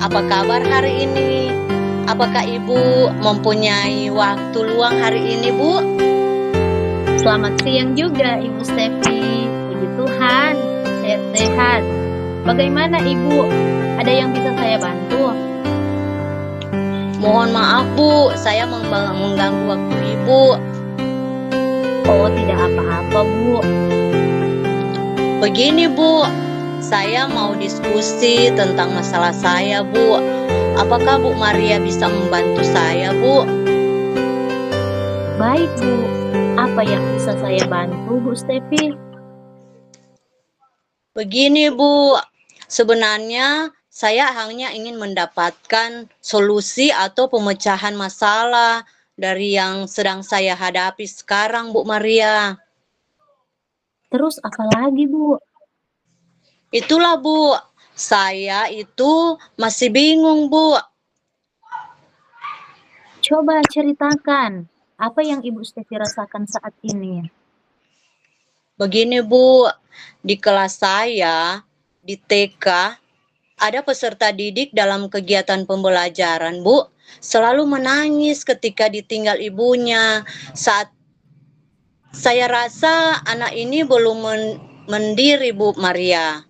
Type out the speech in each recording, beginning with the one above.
Apa kabar hari ini? Apakah Ibu mempunyai waktu luang hari ini, Bu? Selamat siang juga Ibu Stefi. Puji Tuhan, sehat-sehat. Bagaimana Ibu? Ada yang bisa saya bantu? Mohon maaf, Bu, saya mengganggu waktu Ibu. Oh, tidak apa-apa, Bu. Begini, Bu, saya mau diskusi tentang masalah saya, Bu. Apakah Bu Maria bisa membantu saya, Bu? Baik, Bu. Apa yang bisa saya bantu, Bu Stefi? Begini, Bu, sebenarnya saya hanya ingin mendapatkan solusi atau pemecahan masalah dari yang sedang saya hadapi sekarang, Bu Maria. Terus apa lagi, Bu? Itulah, Bu, saya itu masih bingung, Bu. Coba ceritakan, apa yang Ibu Stefi rasakan saat ini? Begini, Bu, di kelas saya, di TK, ada peserta didik dalam kegiatan pembelajaran, Bu, selalu menangis ketika ditinggal ibunya. Saat saya rasa anak ini belum mandiri, Bu Maria.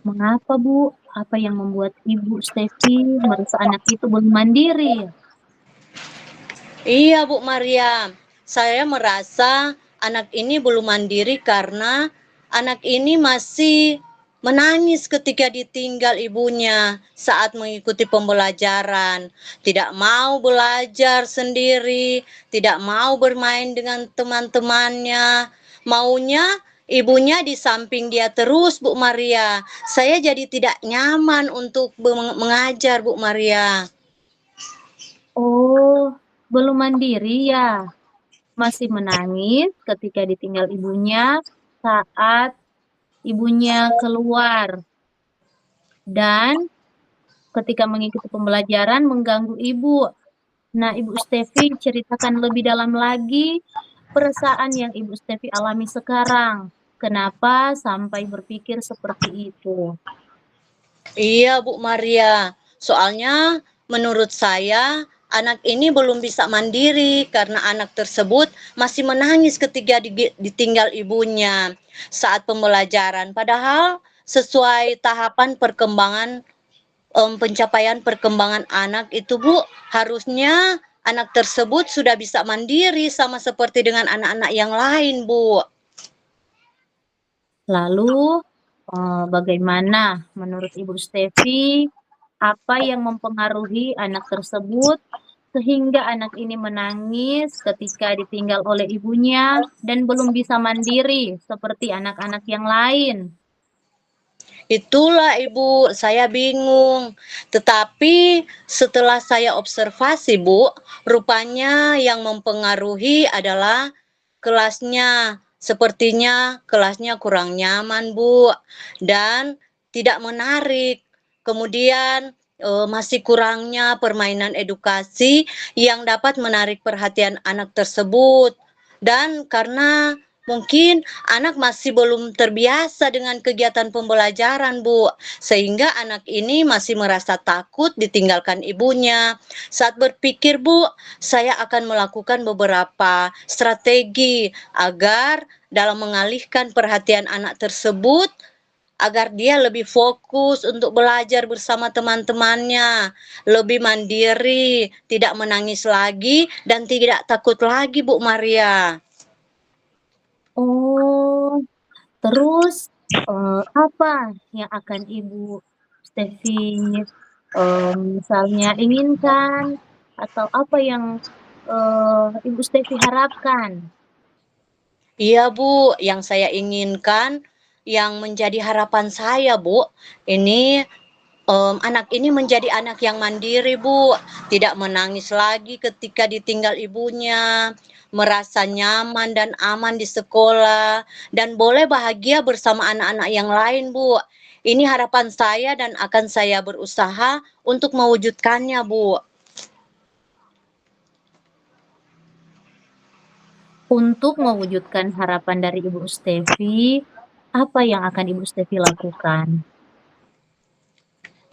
Mengapa, Bu? Apa yang membuat Ibu Stefi merasa anak itu belum mandiri? Iya, Bu Maria. Saya merasa anak ini belum mandiri karena anak ini masih menangis ketika ditinggal ibunya saat mengikuti pembelajaran. Tidak mau belajar sendiri, tidak mau bermain dengan teman-temannya. Maunya ibunya di samping dia terus, Bu Maria. Saya jadi tidak nyaman untuk mengajar, Bu Maria. Oh, belum mandiri ya? Masih menangis ketika ditinggal ibunya saat ibunya keluar dan ketika mengikuti pembelajaran mengganggu ibu. Nah, Ibu Stefi ceritakan lebih dalam lagi perasaan yang Ibu Stefi alami sekarang. Kenapa sampai berpikir seperti itu? Iya, Bu Maria. Soalnya menurut saya anak ini belum bisa mandiri karena anak tersebut masih menangis ketika ditinggal ibunya saat pembelajaran. Padahal sesuai tahapan perkembangan pencapaian perkembangan anak itu, Bu, harusnya anak tersebut sudah bisa mandiri sama seperti dengan anak-anak yang lain, Bu. Lalu, bagaimana menurut Ibu Stefi, apa yang mempengaruhi anak tersebut sehingga anak ini menangis ketika ditinggal oleh ibunya dan belum bisa mandiri seperti anak-anak yang lain? Itulah Ibu, saya bingung. Tetapi setelah saya observasi, Bu, rupanya yang mempengaruhi adalah kelasnya. Sepertinya kelasnya kurang nyaman, Bu, dan tidak menarik. Kemudian masih kurangnya permainan edukasi yang dapat menarik perhatian anak tersebut. Dan karena mungkin anak masih belum terbiasa dengan kegiatan pembelajaran, Bu, sehingga anak ini masih merasa takut ditinggalkan ibunya. Saat berpikir, Bu, saya akan melakukan beberapa strategi agar dalam mengalihkan perhatian anak tersebut agar dia lebih fokus untuk belajar bersama teman-temannya, lebih mandiri, tidak menangis lagi dan tidak takut lagi, Bu Maria. Oh, terus, apa yang akan Ibu Stefi, misalnya inginkan atau apa yang, Ibu Stefi harapkan? Iya, Bu, yang saya inginkan, yang menjadi harapan saya, Bu, ini anak ini menjadi anak yang mandiri, Bu, tidak menangis lagi ketika ditinggal ibunya, merasa nyaman dan aman di sekolah, dan boleh bahagia bersama anak-anak yang lain, Bu. Ini harapan saya dan akan saya berusaha untuk mewujudkannya, Bu. Untuk mewujudkan harapan dari Ibu Stefi, apa yang akan Ibu Stefi lakukan?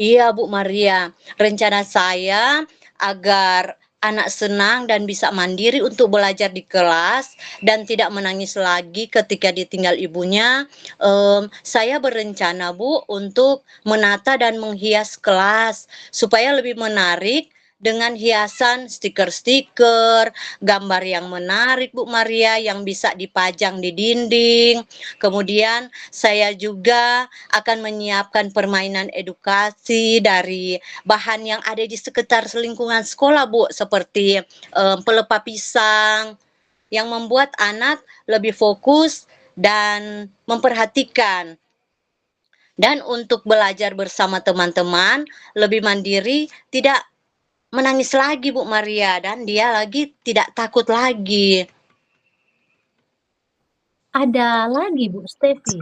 Iya, Bu Maria. Rencana saya agar anak senang dan bisa mandiri untuk belajar di kelas dan tidak menangis lagi ketika ditinggal ibunya. Saya berencana, Bu, untuk menata dan menghias kelas supaya lebih menarik dengan hiasan stiker-stiker, gambar yang menarik, Bu Maria, yang bisa dipajang di dinding. Kemudian saya juga akan menyiapkan permainan edukasi dari bahan yang ada di sekitar lingkungan sekolah, Bu, seperti pelepah pisang yang membuat anak lebih fokus dan memperhatikan. Dan untuk belajar bersama teman-teman lebih mandiri, tidak menangis lagi, Bu Maria, dan dia lagi tidak takut lagi. Ada lagi Bu Stefi?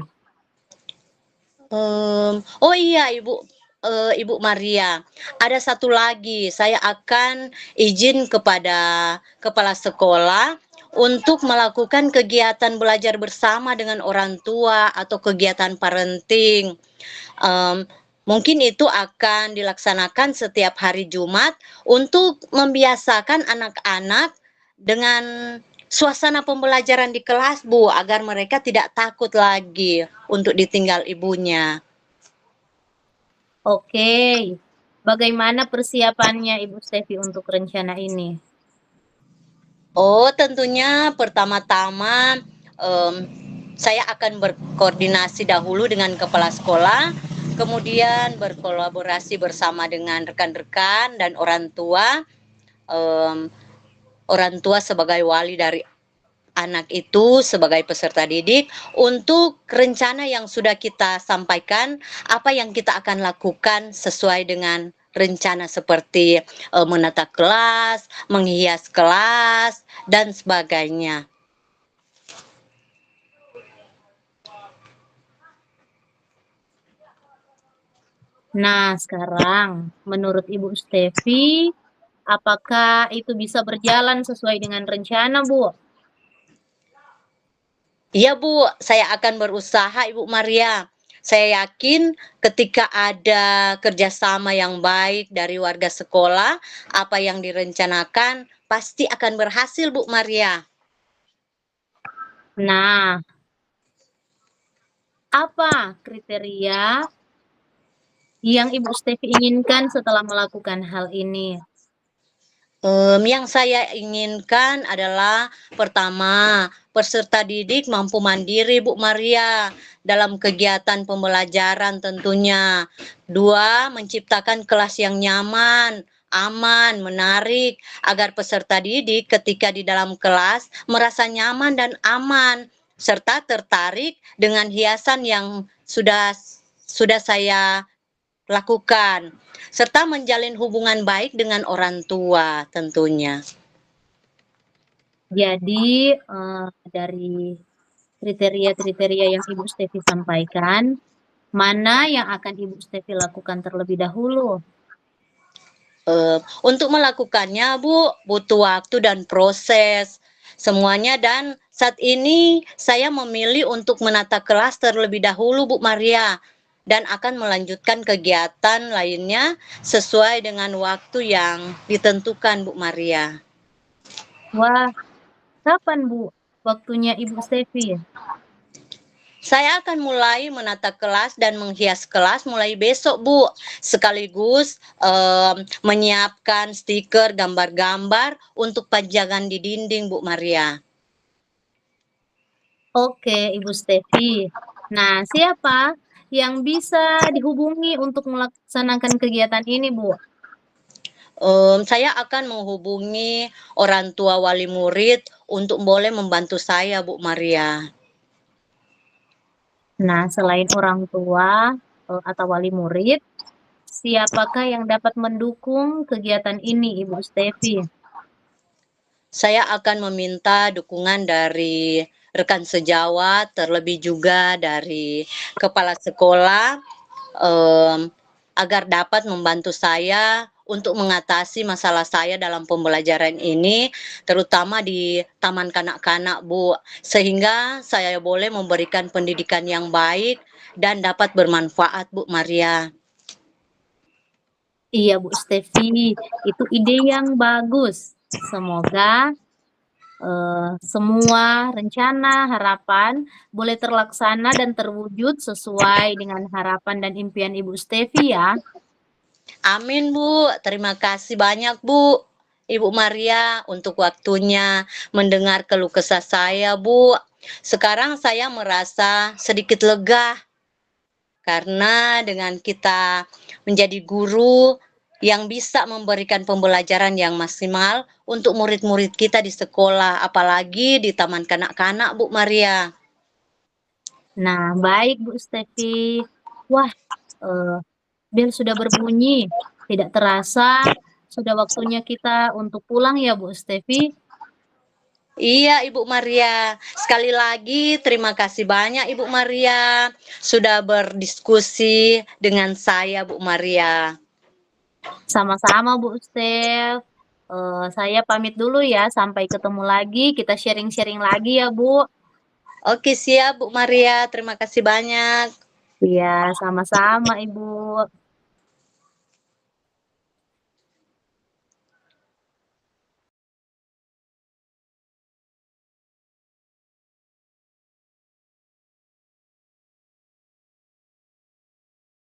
Oh iya Ibu Maria, ada satu lagi, saya akan izin kepada kepala sekolah untuk melakukan kegiatan belajar bersama dengan orang tua atau kegiatan parenting. Mmm, Mungkin itu akan dilaksanakan setiap hari Jumat untuk membiasakan anak-anak dengan suasana pembelajaran di kelas, Bu, agar mereka tidak takut lagi untuk ditinggal ibunya. Oke. Bagaimana persiapannya Ibu Stefi untuk rencana ini? Oh, tentunya pertama-tama, mmm, saya akan berkoordinasi dahulu dengan kepala sekolah, kemudian berkolaborasi bersama dengan rekan-rekan dan mmm, orang tua sebagai wali dari anak itu, sebagai peserta didik, untuk rencana yang sudah kita sampaikan, apa yang kita akan lakukan sesuai dengan rencana seperti, menata kelas, menghias kelas, dan sebagainya. Nah, sekarang menurut Ibu Stefi, apakah itu bisa berjalan sesuai dengan rencana, Bu? Iya, Bu, saya akan berusaha, Ibu Maria. Saya yakin ketika ada kerjasama yang baik dari warga sekolah, apa yang direncanakan pasti akan berhasil, Bu Maria. Nah, apa kriteria yang Ibu Stefi inginkan setelah melakukan hal ini? Yang saya inginkan adalah pertama, peserta didik mampu mandiri, Bu Maria, dalam kegiatan pembelajaran tentunya. 2, menciptakan kelas yang nyaman, aman, menarik, agar peserta didik ketika di dalam kelas merasa nyaman dan aman, serta tertarik dengan hiasan yang sudah saya lakukan, serta menjalin hubungan baik dengan orang tua tentunya. Jadi, dari kriteria-kriteria yang Ibu Stefi sampaikan, mana yang akan Ibu Stefi lakukan terlebih dahulu? Untuk melakukannya, Bu, butuh waktu dan proses semuanya, dan saat ini saya memilih untuk menata kelas terlebih dahulu, Bu Maria, dan akan melanjutkan kegiatan lainnya sesuai dengan waktu yang ditentukan, Bu Maria. Wah, kapan Bu waktunya Ibu Stefi? Saya akan mulai menata kelas dan menghias kelas mulai besok, Bu. Sekaligus menyiapkan stiker, gambar-gambar untuk pajangan di dinding, Bu Maria. Oke, Ibu Stefi. Nah, siapa yang bisa dihubungi untuk melaksanakan kegiatan ini, Bu? Saya akan menghubungi orang tua wali murid untuk boleh membantu saya, Bu Maria. Nah, selain orang tua atau wali murid, siapakah yang dapat mendukung kegiatan ini, Ibu Stefi? Saya akan meminta dukungan dari rekan sejawat, terlebih juga dari kepala sekolah, mmm, agar dapat membantu saya untuk mengatasi masalah saya dalam pembelajaran ini, terutama di taman kanak-kanak, Bu. Sehingga saya boleh memberikan pendidikan yang baik dan dapat bermanfaat, Bu Maria. Iya Bu Stefi, itu ide yang bagus. Semoga semua rencana, harapan boleh terlaksana dan terwujud sesuai dengan harapan dan impian Ibu Stefi ya. Amin, Bu. Terima kasih banyak, Bu. Ibu Maria untuk waktunya mendengar keluh kesah saya, Bu. Sekarang saya merasa sedikit lega karena dengan kita menjadi guru yang bisa memberikan pembelajaran yang maksimal untuk murid-murid kita di sekolah, apalagi di taman kanak-kanak, Bu Maria. Nah, baik Bu Stefi. Wah, eee, bel sudah berbunyi. Tidak terasa sudah waktunya kita untuk pulang ya Bu Stefi. Iya, Ibu Maria. Sekali lagi terima kasih banyak Ibu Maria sudah berdiskusi dengan saya, Bu Maria. Sama-sama Bu Stef. Saya pamit dulu ya, sampai ketemu lagi, kita sharing-sharing lagi ya Bu. Oke, siap Bu Maria. Terima kasih banyak. Iya, sama-sama Ibu.